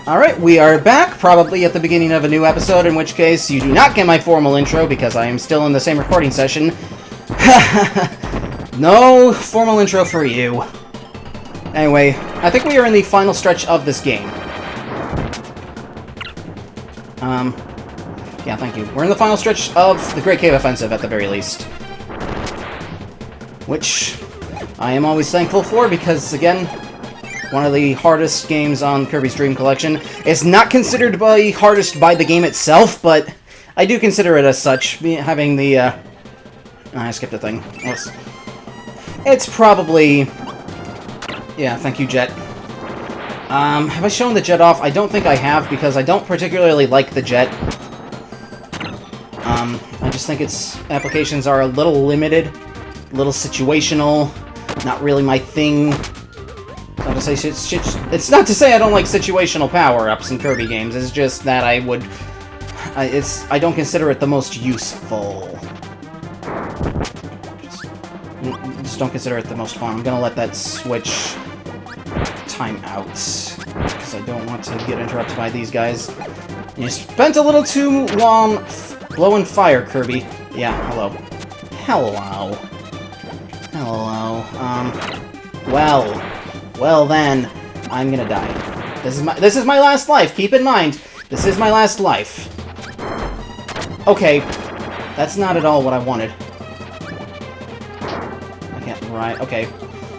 Alright, we are back, probably at the beginning of a new episode, in which case you do not get my formal intro, because I am still in the same recording session. No formal intro for you. Anyway, I think we are in the final stretch of this game. Yeah, thank you. We're in the final stretch of the Great Cave Offensive, at the very least. Which I am always thankful for, because, again, one of the hardest games on Kirby's Dream Collection. It's not considered hardest by the game itself, but I do consider it as such, having the, I skipped a thing. It's probably... Yeah, thank you, Jet. Have I shown the Jet off? I don't think I have, because I don't particularly like the Jet. I just think its applications are a little limited, a little situational, not really my thing. It's not to say I don't like situational power-ups in Kirby games, it's just that I don't consider it the most useful. Just don't consider it the most fun. I'm gonna let that switch time out, because I don't want to get interrupted by these guys. You spent a little too long blowing fire, Kirby. Yeah, hello. Hello. Hello. Well then, I'm gonna die. This is my last life. Keep in mind, this is my last life. Okay, that's not at all what I wanted. I can't. Right. Okay.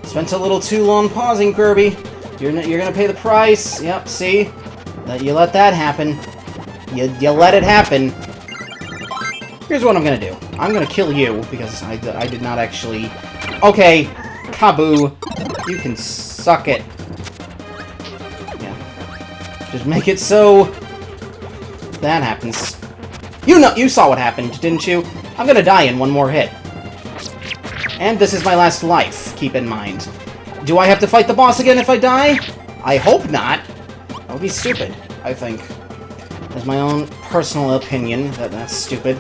Spent a little too long pausing, Kirby. You're gonna pay the price. Yep. See, you let that happen. You let it happen. Here's what I'm gonna do. I'm gonna kill you because I did not actually. Okay, Kaboo, you can suck it. Yeah. Just make it so that happens. You saw what happened, didn't you? I'm gonna die in one more hit. And this is my last life, keep in mind. Do I have to fight the boss again if I die? I hope not. That would be stupid, I think. That's my own personal opinion, that's stupid.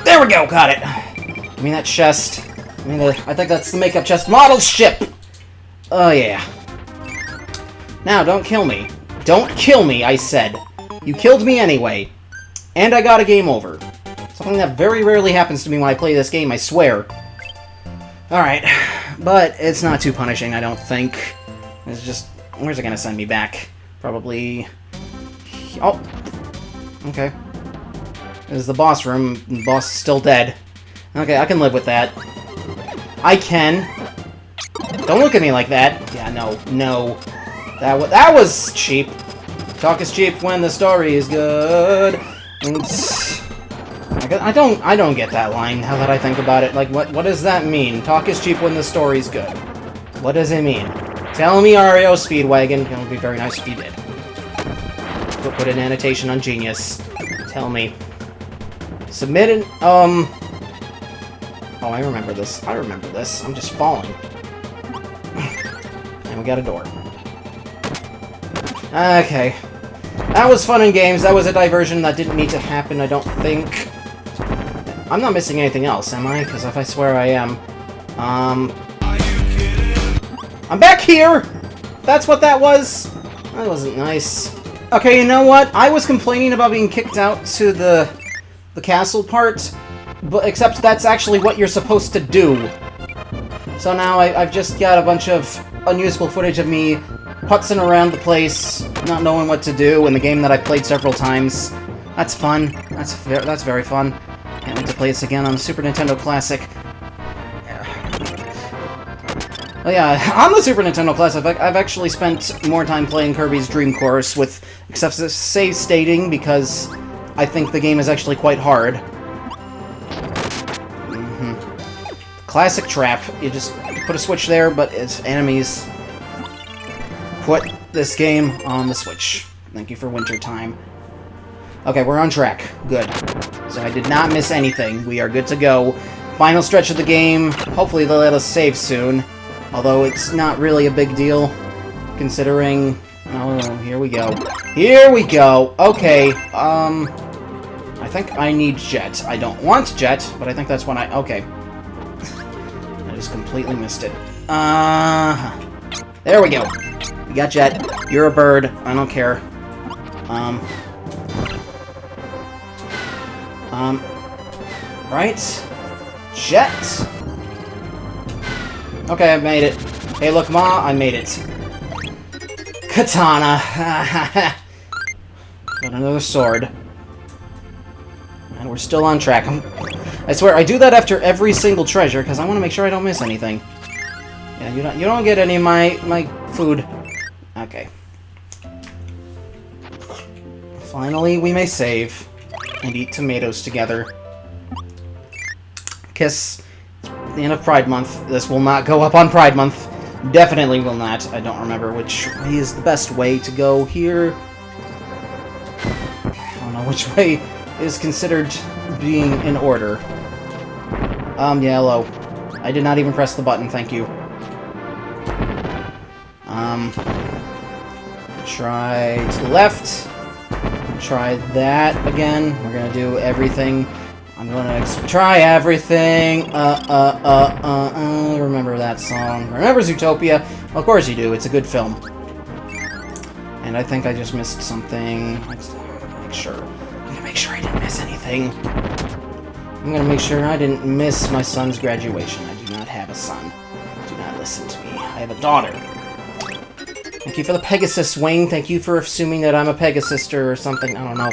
There we go, got it! I mean, that chest. I think that's the makeup chest model ship! Oh, yeah. Now, don't kill me. Don't kill me, I said. You killed me anyway. And I got a game over. Something that very rarely happens to me when I play this game, I swear. Alright. But it's not too punishing, I don't think. It's just... Where's it gonna send me back? Probably... Oh! Okay. This is the boss room, and the boss is still dead. Okay, I can live with that. I can. Don't look at me like that. Yeah, no. That was cheap. Talk is cheap when the story is good. I don't get that line, now that I think about it. Like, what does that mean? Talk is cheap when the story's good. What does it mean? Tell me, REO Speedwagon. It would be very nice if you did. Put an annotation on Genius. Tell me. Submit an, Oh, I remember this. I'm just falling. And we got a door. Okay. That was fun in games. That was a diversion that didn't need to happen, I don't think. I'm not missing anything else, am I? Because if I swear I am. I'm back here! That's what that was! That wasn't nice. Okay, you know what? I was complaining about being kicked out to the castle part, but except that's actually what you're supposed to do. So now I've just got a bunch of unusable footage of me putzing around the place, not knowing what to do in the game that I've played several times. That's fun. That's very fun. Can't wait to play this again on the Super Nintendo Classic. Oh yeah, on the Super Nintendo Classic, I've actually spent more time playing Kirby's Dream Course with excessive save stating because I think the game is actually quite hard. Classic trap. You just put a switch there, but it's enemies. Put this game on the Switch. Thank you for winter time. Okay, we're on track. Good. So I did not miss anything. We are good to go. Final stretch of the game. Hopefully they'll let us save soon. Although it's not really a big deal, considering... Oh, here we go. Here we go! Okay, I think I need Jet. I don't want Jet, but I think that's when okay. I just completely missed it. There we go. We got Jet. You're a bird. I don't care. Right? Jet? Okay, I made it. Hey, look, Ma, I made it. Katana. Got another sword. And we're still on track. I swear, I do that after every single treasure, because I want to make sure I don't miss anything. Yeah, you don't get any of my food. Okay. Finally, we may save and eat tomatoes together. Kiss. The end of Pride Month. This will not go up on Pride Month. Definitely will not. I don't remember which way is the best way to go here. I don't know which way is considered being in order. Yellow. I did not even press the button, thank you. Try to the left. Try that again. We're gonna do everything. I'm gonna try everything. Remember that song. Remember Zootopia? Well, of course you do. It's a good film. And I think I just missed something. Let's make sure. I'm gonna make sure I didn't miss anything. I'm gonna make sure I didn't miss my son's graduation. I do not have a son. Do not listen to me. I have a daughter. Thank you for the Pegasus wing. Thank you for assuming that I'm a Pegasus or something. I don't know.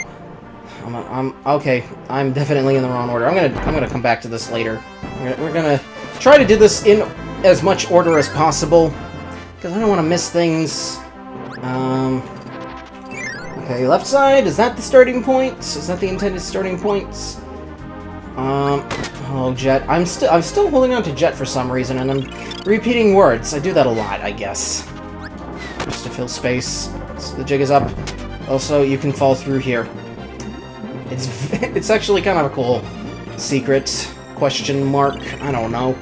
I'm okay. I'm definitely in the wrong order. I'm gonna come back to this later. We're gonna try to do this in as much order as possible because I don't want to miss things. Okay, left side. Is that the starting point? Is that the intended starting points? Oh, Jet. I'm still holding on to Jet for some reason, and I'm repeating words. I do that a lot, I guess. Just to fill space. So the jig is up. Also, you can fall through here. It's actually kind of a cool secret question mark. I don't know.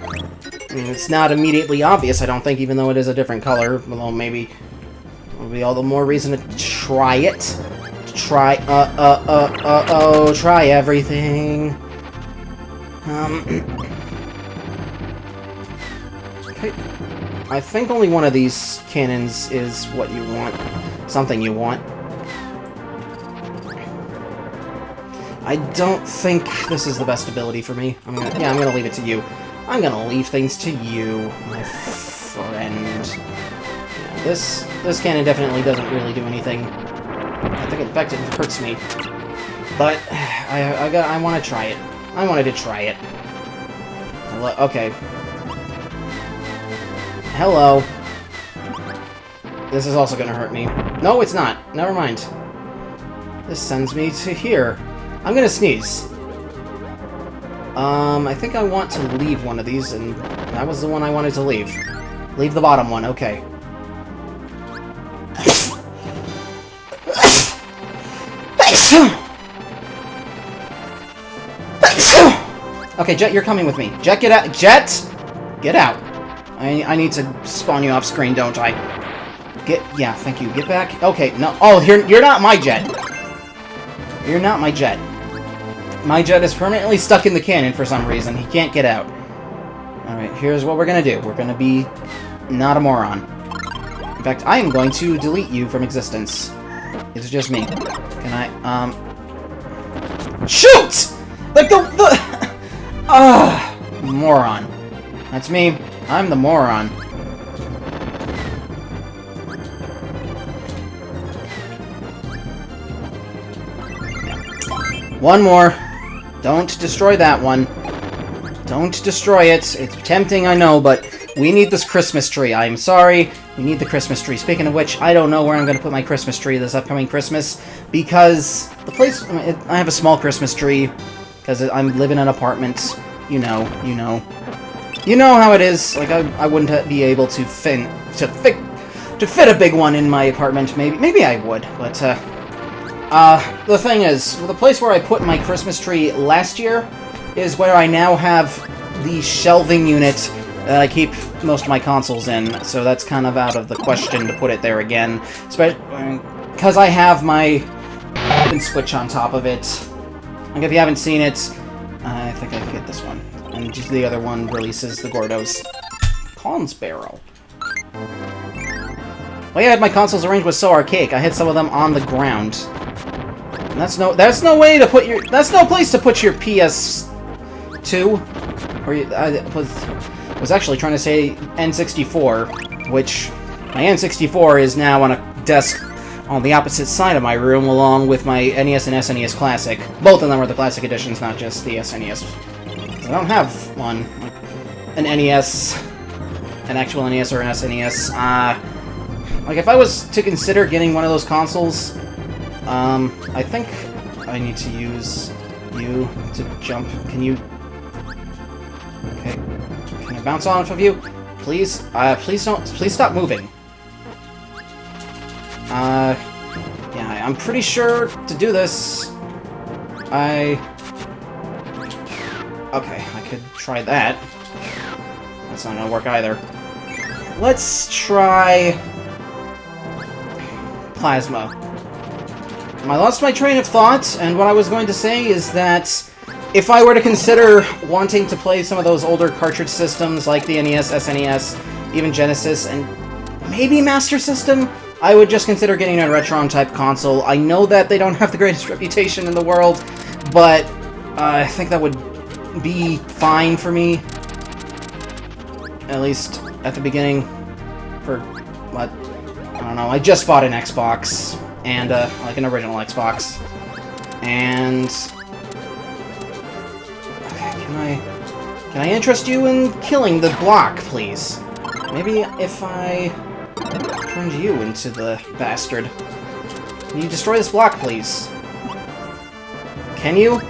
I mean, it's not immediately obvious, I don't think, even though it is a different color. Although maybe it'll be all the more reason to try it. To try, try everything. Okay. I think only one of these cannons is what you want. Something you want. I don't think this is the best ability for me. I'm gonna leave it to you. I'm gonna leave things to you, my friend. Yeah, this cannon definitely doesn't really do anything. I think, in fact, it hurts me. But I want to try it. I wanted to try it. Okay. Hello. This is also gonna hurt me. No, it's not. Never mind. This sends me to here. I'm gonna sneeze. I think I want to leave one of these, and that was the one I wanted to leave. Leave the bottom one, okay. Okay, Jet, you're coming with me. Jet, get out. Jet! Get out. I need to spawn you off screen, don't I? Yeah, thank you. Get back. Okay, no. Oh, you're not my Jet. You're not my Jet. My Jet is permanently stuck in the cannon for some reason. He can't get out. Alright, here's what we're gonna do. We're gonna be not a moron. In fact, I am going to delete you from existence. It's just me. Can I, shoot! Like the moron. That's me. I'm the moron. One more. Don't destroy that one. Don't destroy it. It's tempting, I know, but we need this Christmas tree. I'm sorry. We need the Christmas tree. Speaking of which, I don't know where I'm going to put my Christmas tree this upcoming Christmas, because the place... I have a small Christmas tree, because I live in an apartment. You know. You know how it is. Like, I wouldn't be able to fit a big one in my apartment. Maybe I would, but, the thing is, the place where I put my Christmas tree last year is where I now have the shelving unit that I keep most of my consoles in, so that's kind of out of the question to put it there again. Because I have my switch on top of it. Like, if you haven't seen it, I think I can get this one. And just the other one releases the Gordo's Pond's Barrel. way I had my consoles arranged was so archaic. I had some of them on the ground. And that's no way to put your... That's no place to put your PS2. Or I was actually trying to say N64, which my N64 is now on a desk on the opposite side of my room, along with my NES and SNES Classic. Both of them are the Classic Editions, not just the SNES. I don't have one. Like, an NES, an actual NES or an SNES. Like, if I was to consider getting one of those consoles, I think I need to use you to jump. Can you... Okay. Can I bounce off of you? Please? Please don't... Please stop moving. Yeah, I'm pretty sure to do this, Okay, I could try that. That's not gonna work either. Let's try... Plasma. I lost my train of thought, and what I was going to say is that if I were to consider wanting to play some of those older cartridge systems, like the NES, SNES, even Genesis, and maybe Master System, I would just consider getting a Retron-type console. I know that they don't have the greatest reputation in the world, but I think that would be fine for me. At least at the beginning. For, what? I don't know. I just bought an Xbox, and, like an original Xbox. And... Okay, can I interest you in killing the block, please? Maybe if I... turned you into the bastard. Can you destroy this block, please? Can you?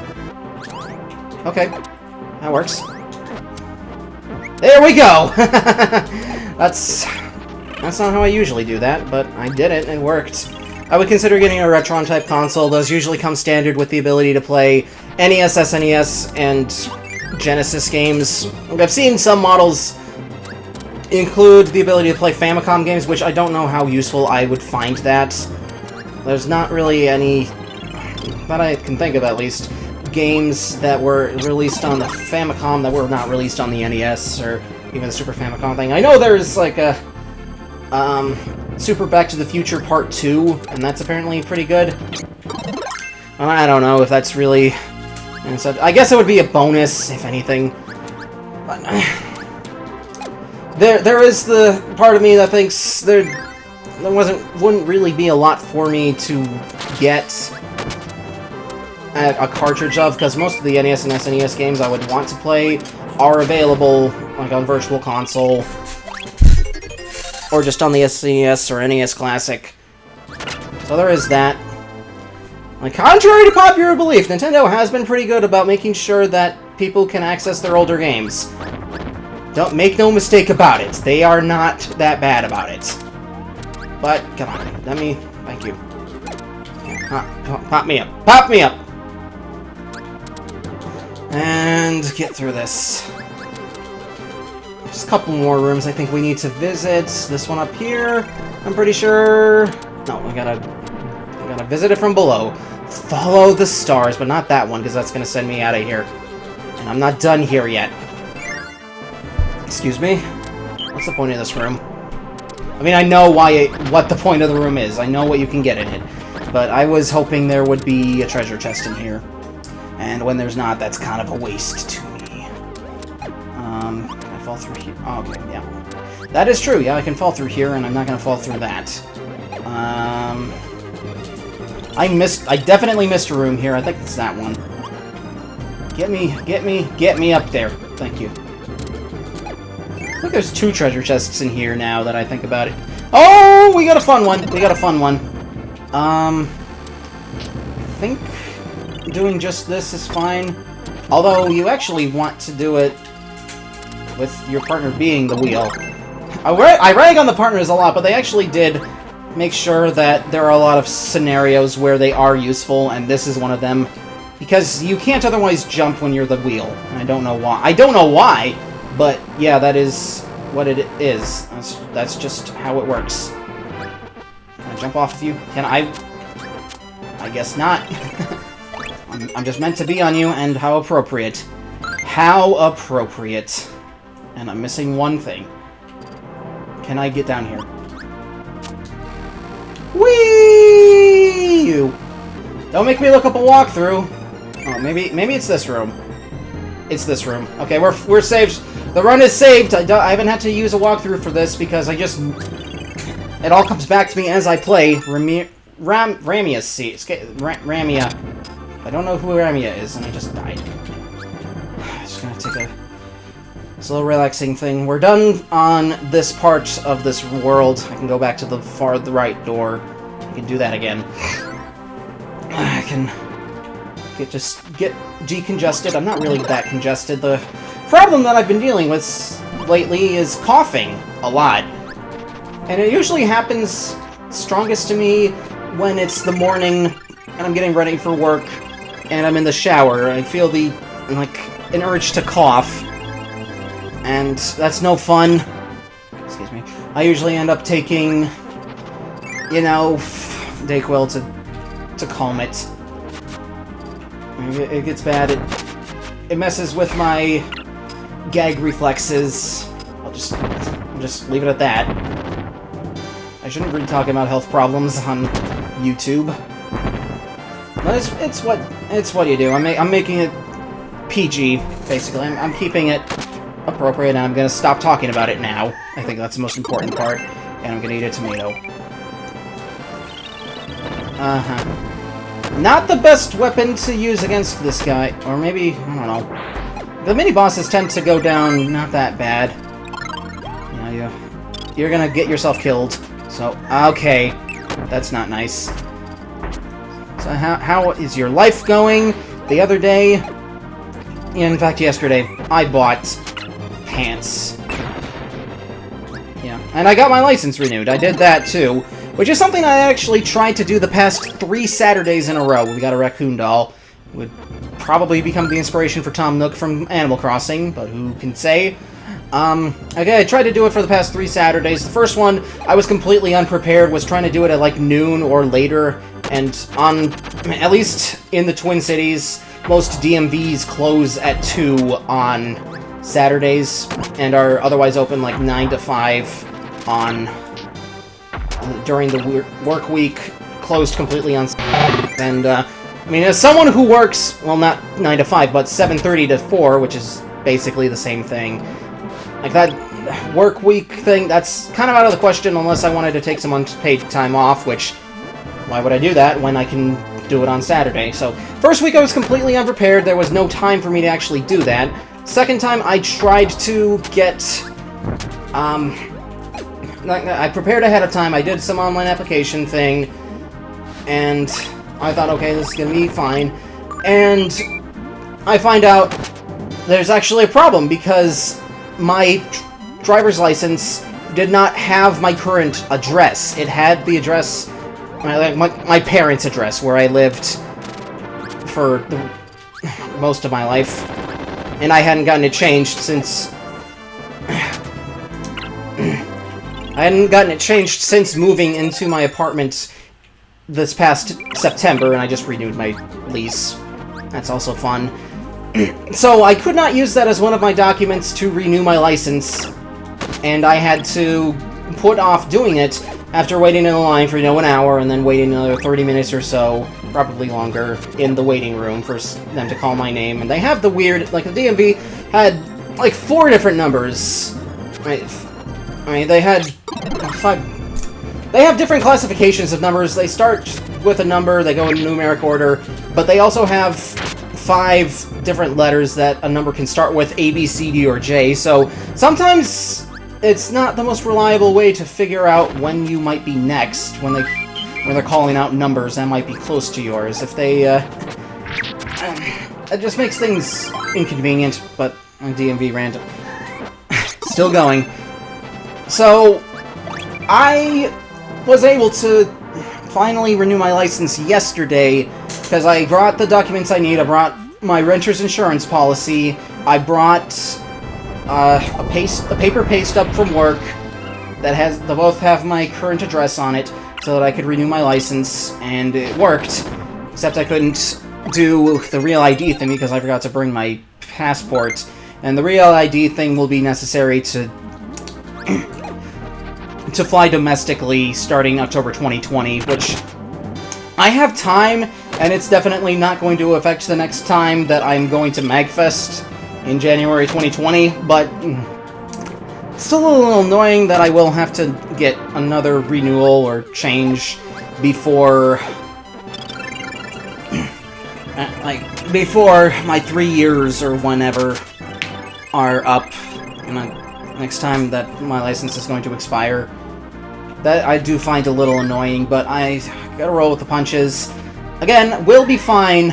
Okay. That works. There we go! That's not how I usually do that, but I did it, and it worked. I would consider getting a Retron-type console. Those usually come standard with the ability to play NES, SNES, and Genesis games. I've seen some models include the ability to play Famicom games, which I don't know how useful I would find that. There's not really any, that I can think of at least, games that were released on the Famicom that were not released on the NES, or even the Super Famicom thing. I know there's like a, Super Back to the Future Part 2, and that's apparently pretty good. I don't know if that's really, and so I guess it would be a bonus, if anything. But, There is the part of me that thinks there wouldn't really be a lot for me to get a cartridge of, because most of the NES and SNES games I would want to play are available like on Virtual Console, or just on the SNES or NES Classic. So there is that. Like, contrary to popular belief, Nintendo has been pretty good about making sure that people can access their older games. Don't make no mistake about it. They are not that bad about it. But, come on. Let me... Thank you. Pop me up. Pop me up! And get through this. Just a couple more rooms I think we need to visit. This one up here, I'm pretty sure... No, we gotta visit it from below. Follow the stars, but not that one, because that's gonna send me out of here. And I'm not done here yet. Excuse me? What's the point of this room? I mean, I know what the point of the room is. I know what you can get in it. But I was hoping there would be a treasure chest in here. And when there's not, that's kind of a waste to me. Can I fall through here? Oh, okay, yeah. That is true, yeah, I can fall through here, and I'm not gonna fall through that. I definitely missed a room here. I think it's that one. Get me up there. Thank you. I think there's 2 treasure chests in here now that I think about it. Oh, we got a fun one. We got a fun one. I think doing just this is fine. Although you actually want to do it with your partner being the wheel. I rag on the partners a lot, but they actually did make sure that there are a lot of scenarios where they are useful, and this is one of them. Because you can't otherwise jump when you're the wheel. And I don't know why. I don't know why! But, yeah, that is what it is. That's just how it works. Can I jump off of you? Can I? I guess not. I'm just meant to be on you, and how appropriate. How appropriate. And I'm missing one thing. Can I get down here? Whee! Don't make me look up a walkthrough. Oh, maybe it's this room. It's this room. Okay, we're saved. The run is saved. I haven't had to use a walkthrough for this because I just... It all comes back to me as I play. Ramia C. Ramia. I don't know who Ramia is, and I just died. Just gonna take a slow, relaxing thing. We're done on this part of this world. I can go back to the right door. I can do that again. I can just get decongested. I'm not really that congested. The problem that I've been dealing with lately is coughing a lot. And it usually happens strongest to me when it's the morning and I'm getting ready for work and I'm in the shower. I feel an urge to cough. And that's no fun. Excuse me. I usually end up taking, Dayquil to calm it. It gets bad. It messes with my gag reflexes. I'll just leave it at that. I shouldn't be talking about health problems on YouTube. But it's what you do. I'm making it PG, basically. I'm keeping it appropriate, and I'm gonna stop talking about it now. I think that's the most important part. And I'm gonna eat a tomato. Not the best weapon to use against this guy. Or maybe, I don't know. The mini-bosses tend to go down not that bad. You're gonna get yourself killed. So, okay. That's not nice. So how is your life going? The other day, in fact yesterday, I bought pants. Yeah, and I got my license renewed. I did that too. Which is something I actually tried to do the past 3 Saturdays in a row. We got a raccoon doll. Would probably become the inspiration for Tom Nook from Animal Crossing, but who can say? Okay, I tried to do it for the past 3 Saturdays. The first one, I was completely unprepared, was trying to do it at like noon or later, and at least in the Twin Cities, most DMVs close at 2 on Saturdays, and are otherwise open like 9 to 5 on... during the work week, closed completely on... And, I mean, as someone who works, well, not 9 to 5, but 7:30 to 4, which is basically the same thing, like, that work week thing, that's kind of out of the question unless I wanted to take some unpaid time off, which, why would I do that when I can do it on Saturday? So, first week I was completely unprepared, there was no time for me to actually do that. Second time, I tried to get, I prepared ahead of time, I did some online application thing, and I thought, okay, this is gonna be fine. And I find out there's actually a problem, because my driver's license did not have my current address. It had the address, my parents' address, where I lived for most of my life. And I hadn't gotten it changed since... moving into my apartment this past September, and I just renewed my lease. That's also fun. So I could not use that as one of my documents to renew my license, and I had to put off doing it after waiting in the line for, an hour, and then waiting another 30 minutes or so, probably longer, in the waiting room for them to call my name. And they have the weird, like, the DMV had, like, 4 different numbers. Right? I mean, they had 5... They have different classifications of numbers. They start with a number, they go in numeric order, but they also have 5 different letters that a number can start with, A, B, C, D, or J, so sometimes it's not the most reliable way to figure out when you might be next, when they're calling out numbers that might be close to yours. If they, it just makes things inconvenient, but DMV random. Still going. So, I was able to finally renew my license yesterday, because I brought the documents I need. I brought my renter's insurance policy. I brought a paper pay stub from work that they both have my current address on it, so that I could renew my license, and it worked. Except I couldn't do the Real ID thing because I forgot to bring my passport. And the Real ID thing will be necessary to to fly domestically starting October 2020, which I have time, and it's definitely not going to affect the next time that I'm going to MagFest in January 2020, but still a little annoying that I will have to get another renewal or change before before my 3 years or whenever are up, next time that my license is going to expire. That I do find a little annoying, but I gotta roll with the punches. Again, we'll be fine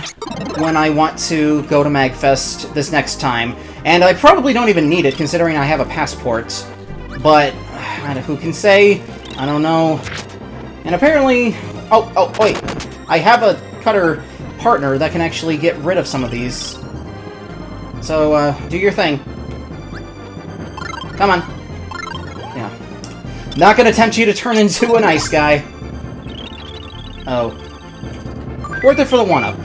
when I want to go to MagFest this next time. And I probably don't even need it, considering I have a passport. But, who can say? I don't know. And apparently... Oh, wait. I have a cutter partner that can actually get rid of some of these. So, do your thing. Come on. Yeah. Not gonna tempt you to turn into an ice guy. Oh. Worth it for the 1-up.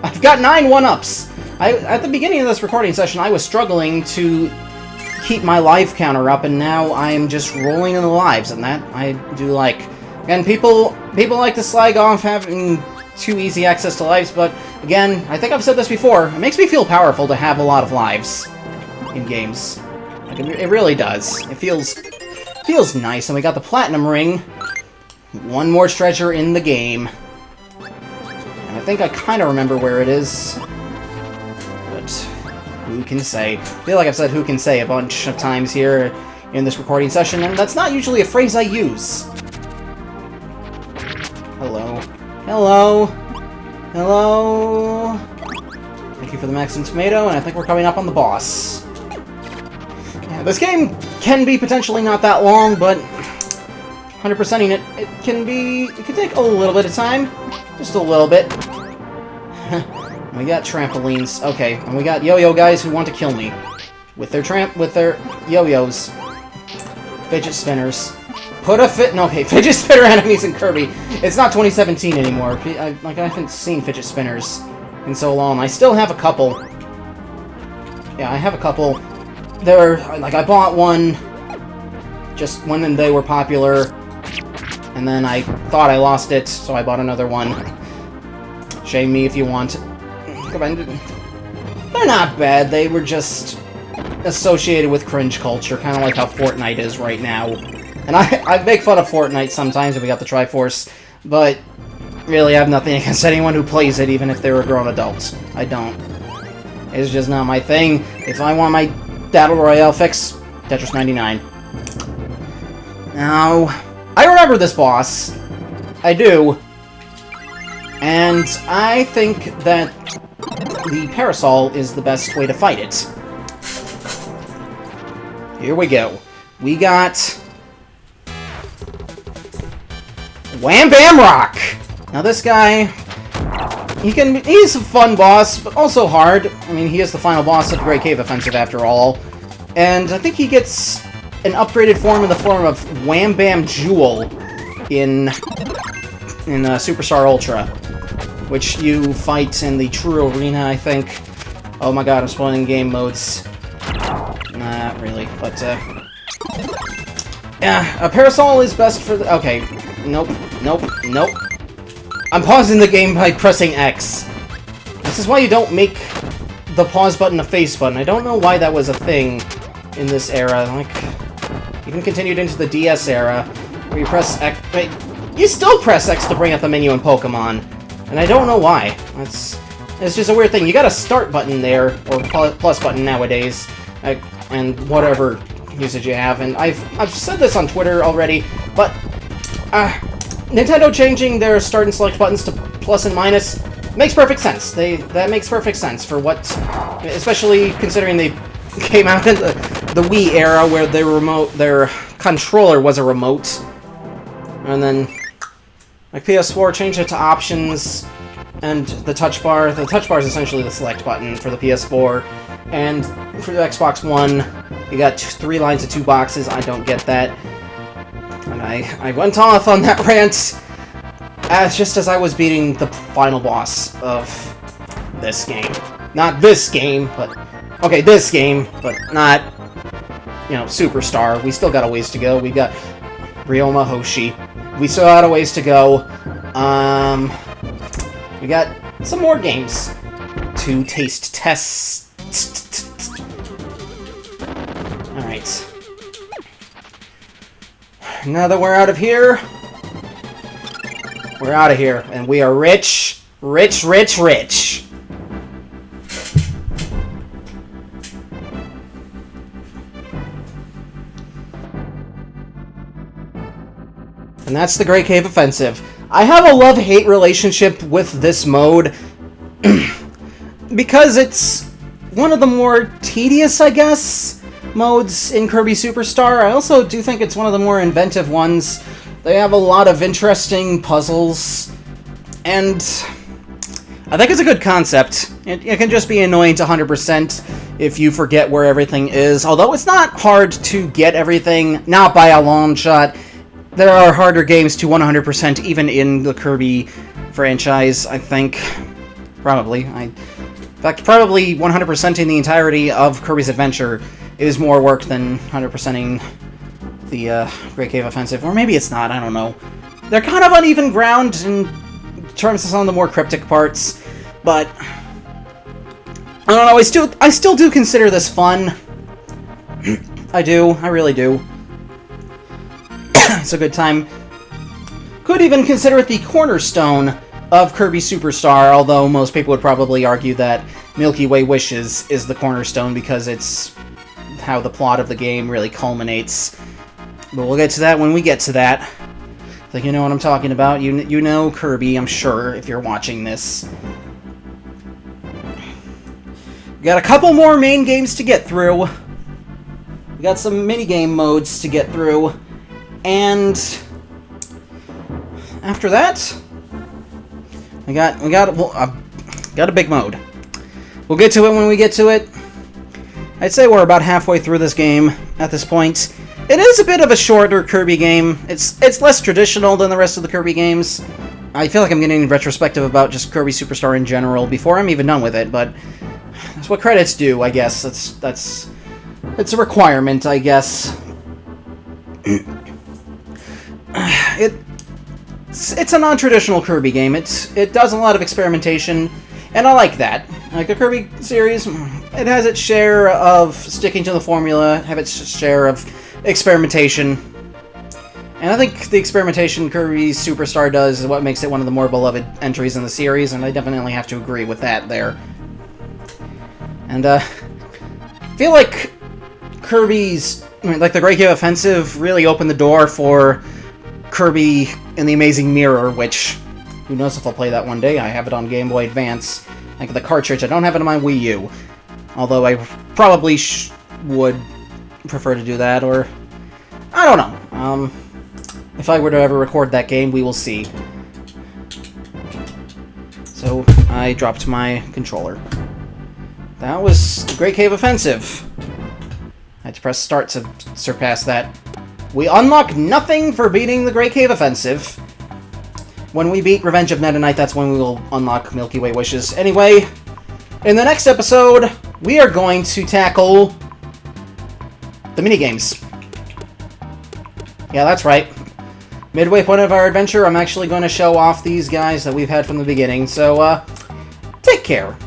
I've got 9 1-ups! At the beginning of this recording session, I was struggling to keep my life counter up, and now I'm just rolling in the lives, and that I do like. Again, people like to slag off having too easy access to lives, but again, I think I've said this before, it makes me feel powerful to have a lot of lives in games. Like, it really does. It feels nice, and we got the Platinum Ring. One more treasure in the game. And I think I kind of remember where it is. But who can say? I feel like I've said who can say a bunch of times here in this recording session, and that's not usually a phrase I use. Hello. Hello. Hello. Thank you for the Maxim Tomato, and I think we're coming up on the boss. Yeah, this game can be potentially not that long, but 100%ing it can take a little bit of time. Just a little bit. We got trampolines. Okay, and we got yo-yo guys who want to kill me. With their yo-yos. Fidget spinners. Fidget spinner enemies in Kirby. It's not 2017 anymore. I haven't seen fidget spinners in so long. I still have a couple. Yeah, I have a couple. I bought one just when they were popular, and then I thought I lost it, so I bought another one. Shame me if you want. They're not bad. They were just associated with cringe culture, kind of like how Fortnite is right now. And I make fun of Fortnite sometimes if we got the Triforce, but really I have nothing against anyone who plays it, even if they're a grown adult. I don't. It's just not my thing. If I want my Battle Royale fix, Tetris 99. Now, I remember this boss. I do. And I think that the Parasol is the best way to fight it. Here we go. We got Wham Bam Rock! Now this guy, he's a fun boss, but also hard. I mean, he is the final boss of the Great Cave Offensive after all. And I think he gets an upgraded form in the form of Wham Bam Jewel in Superstar Ultra, which you fight in the True Arena, I think. Oh my god, I'm spoiling game modes. Not really, but yeah, a Parasol is best for the... Okay, nope. I'm pausing the game by pressing X. This is why you don't make the pause button a face button. I don't know why that was a thing in this era. Like, even continued into the DS era, where you press X... Wait, you still press X to bring up the menu in Pokemon. And I don't know why. It's just a weird thing. You got a start button there, or plus button nowadays, and whatever usage you have. And I've said this on Twitter already, but Nintendo changing their start and select buttons to plus and minus makes perfect sense. That makes perfect sense for what, especially considering they came out in the Wii era where their controller was a remote, and then like PS4 changed it to options and the touch bar. The touch bar is essentially the select button for the PS4, and for the Xbox One, you got 3 lines of 2 boxes. I don't get that. And I went off on that rant just as I was beating the final boss of this game. Not this game, but... Okay, this game, but not, Superstar. We still got a ways to go. We got Ryoma Hoshi. We still got a ways to go. We got some more games to taste test. Alright. Now that we're out of here, we're out of here. And we are rich, rich, rich, rich. And that's the Great Cave Offensive. I have a love-hate relationship with this mode because it's one of the more tedious, I guess, modes in Kirby Superstar. I also do think it's one of the more inventive ones. They have a lot of interesting puzzles, and I think it's a good concept. It can just be annoying to 100% if you forget where everything is, although it's not hard to get everything, not by a long shot. There are harder games to 100% even in the Kirby franchise, I think. Probably. In fact, probably 100%ing the entirety of Kirby's Adventure is more work than 100%ing the Great Cave Offensive. Or maybe it's not, I don't know. They're kind of uneven ground in terms of some of the more cryptic parts, but I don't know, I still do consider this fun. I do, I really do. It's a good time. Could even consider it the cornerstone of Kirby Superstar, although most people would probably argue that Milky Way Wishes is the cornerstone because it's how the plot of the game really culminates. But we'll get to that when we get to that. I think you know what I'm talking about. You know Kirby, I'm sure, if you're watching this. We got a couple more main games to get through. We got some minigame modes to get through. And after that, we got a big mode. We'll get to it when we get to it. I'd say we're about halfway through this game at this point. It is a bit of a shorter Kirby game. It's less traditional than the rest of the Kirby games. I feel like I'm getting retrospective about just Kirby Superstar in general before I'm even done with it, but that's what credits do, I guess. It's a requirement, I guess. It's a non-traditional Kirby game. It does a lot of experimentation, and I like that. Like the Kirby series, it has its share of sticking to the formula, have its share of experimentation. And I think the experimentation Kirby Superstar does is what makes it one of the more beloved entries in the series, and I definitely have to agree with that there. And I feel like Kirby's, like the Great Cave Offensive, really opened the door for Kirby and the Amazing Mirror, which, who knows if I'll play that one day. I have it on Game Boy Advance, like the cartridge. I don't have it on my Wii U, although I probably would prefer to do that, or I don't know. If I were to ever record that game, we will see. So I dropped my controller. That was the Great Cave Offensive. I had to press start to surpass that. We unlock nothing for beating the Great Cave Offensive. When we beat Revenge of Meta Knight, that's when we will unlock Milky Way Wishes. Anyway, in the next episode, we are going to tackle the minigames. Yeah, that's right. Midway point of our adventure, I'm actually going to show off these guys that we've had from the beginning, so, take care.